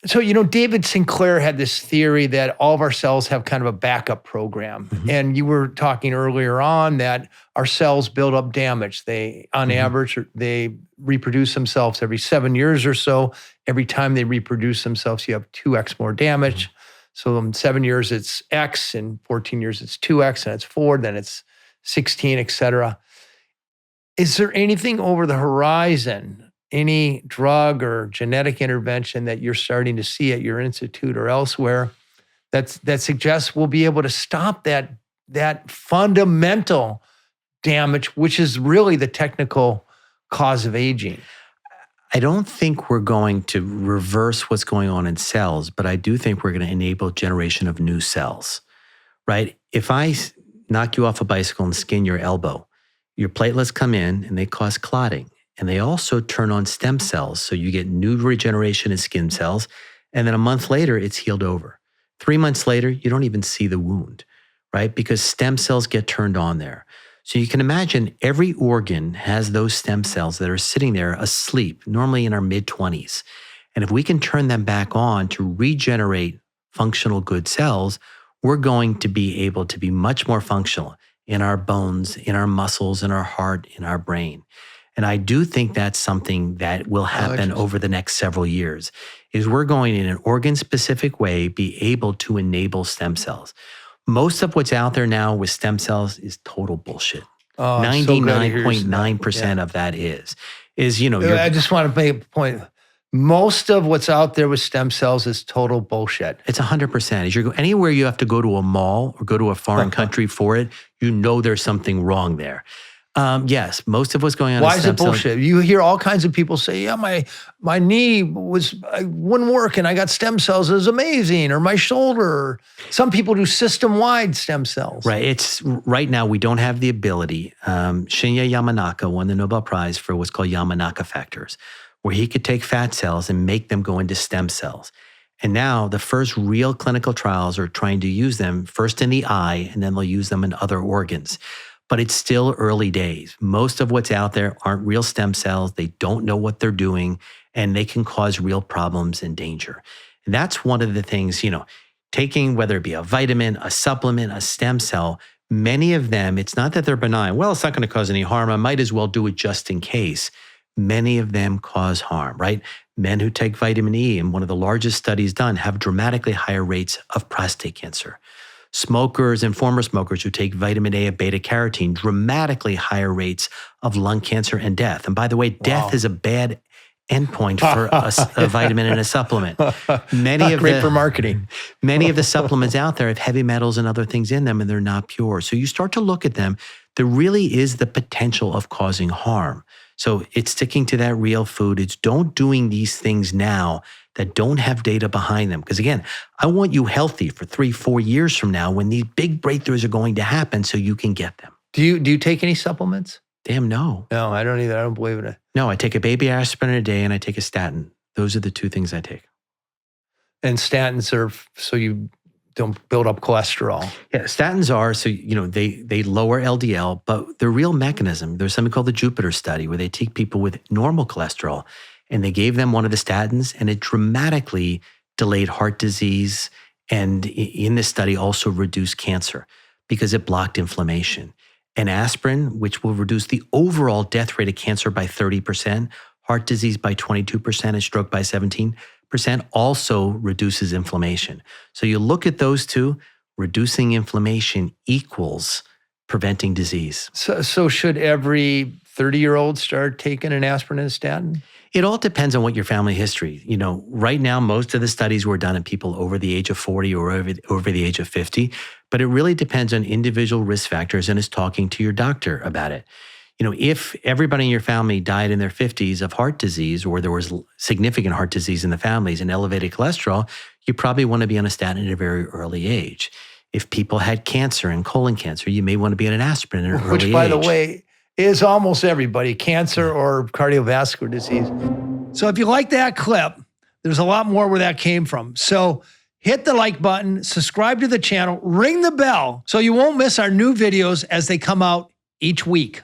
So, David Sinclair had this theory that all of our cells have kind of a backup program. Mm-hmm. And you were talking earlier on that our cells build up damage. They, on average, they reproduce themselves every 7 years or so. Every time they reproduce themselves, you have 2x more damage. So in 7 years, it's X. In 14 years, it's 2X, and it's 4, then it's 16, et cetera. Is there anything over the horizon, any drug or genetic intervention that you're starting to see at your institute or elsewhere that suggests we'll be able to stop that fundamental damage, which is really the technical cause of aging? I don't think we're going to reverse what's going on in cells, but I do think we're going to enable generation of new cells, right? If I knock you off a bicycle and skin your elbow, your platelets come in and they cause clotting. And they also turn on stem cells, so you get new regeneration in skin cells. And then a month later, it's healed over. 3 months later, you don't even see the wound, right? Because stem cells get turned on there. So you can imagine every organ has those stem cells that are sitting there asleep, normally in our mid-20s. And if we can turn them back on to regenerate functional good cells, we're going to be able to be much more functional in our bones, in our muscles, in our heart, in our brain. And I do think that's something that will happen over the next several years, is we're going in an organ-specific way be able to enable stem cells. Most of what's out there now with stem cells is total bullshit. 99.9% of that is I just want to make a point. Most of what's out there with stem cells is total bullshit. It's 100%. As you go anywhere you have to go to a mall or go to a foreign country for it, there's something wrong there. Yes, most of what's going on. Why is it bullshit? You hear all kinds of people say, "Yeah, my knee wouldn't work, and I got stem cells. It was amazing." Or my shoulder. Some people do system-wide stem cells. Right. It's right now we don't have the ability. Shinya Yamanaka won the Nobel Prize for what's called Yamanaka factors, where he could take fat cells and make them go into stem cells. And now the first real clinical trials are trying to use them first in the eye, and then they'll use them in other organs. But it's still early days. Most of what's out there aren't real stem cells. They don't know what they're doing, and they can cause real problems and danger. And that's one of the things, taking whether it be a vitamin, a supplement, a stem cell, many of them, it's not that they're benign. Well, it's not going to cause any harm. I might as well do it just in case. Many of them cause harm, right? Men who take vitamin E, in one of the largest studies done, have dramatically higher rates of prostate cancer. Smokers and former smokers who take vitamin A and beta-carotene, dramatically higher rates of lung cancer and death. And by the way, death is a bad endpoint for a vitamin and a supplement. Great for marketing. Many of the supplements out there have heavy metals and other things in them, and they're not pure. So you start to look at them, there really is the potential of causing harm. So it's sticking to that real food. It's don't doing these things now that don't have data behind them. Because again, I want you healthy for 3-4 years from now when these big breakthroughs are going to happen so you can get them. Do you take any supplements? Damn, no. No, I don't either. I don't believe in it. No, I take a baby aspirin a day and I take a statin. Those are the two things I take. And statins are so you don't build up cholesterol. Yeah, statins are, so, they lower LDL, but the real mechanism, there's something called the Jupiter study where they take people with normal cholesterol and they gave them one of the statins and it dramatically delayed heart disease and in this study also reduced cancer because it blocked inflammation. And aspirin, which will reduce the overall death rate of cancer by 30%, heart disease by 22%, and stroke by 17%, also reduces inflammation. So you look at those two, reducing inflammation equals preventing disease. So should every 30-year-old start taking an aspirin and a statin? It all depends on what your family history. Right now, most of the studies were done in people over the age of 40 or over the age of 50, but it really depends on individual risk factors and is talking to your doctor about it. If everybody in your family died in their 50s of heart disease or there was significant heart disease in the families and elevated cholesterol, you probably want to be on a statin at a very early age. If people had cancer and colon cancer, you may want to be on an aspirin at an early age. Which, by the way, is almost everybody, cancer or cardiovascular disease. So if you like that clip, there's a lot more where that came from. So hit the like button, subscribe to the channel, ring the bell so you won't miss our new videos as they come out each week.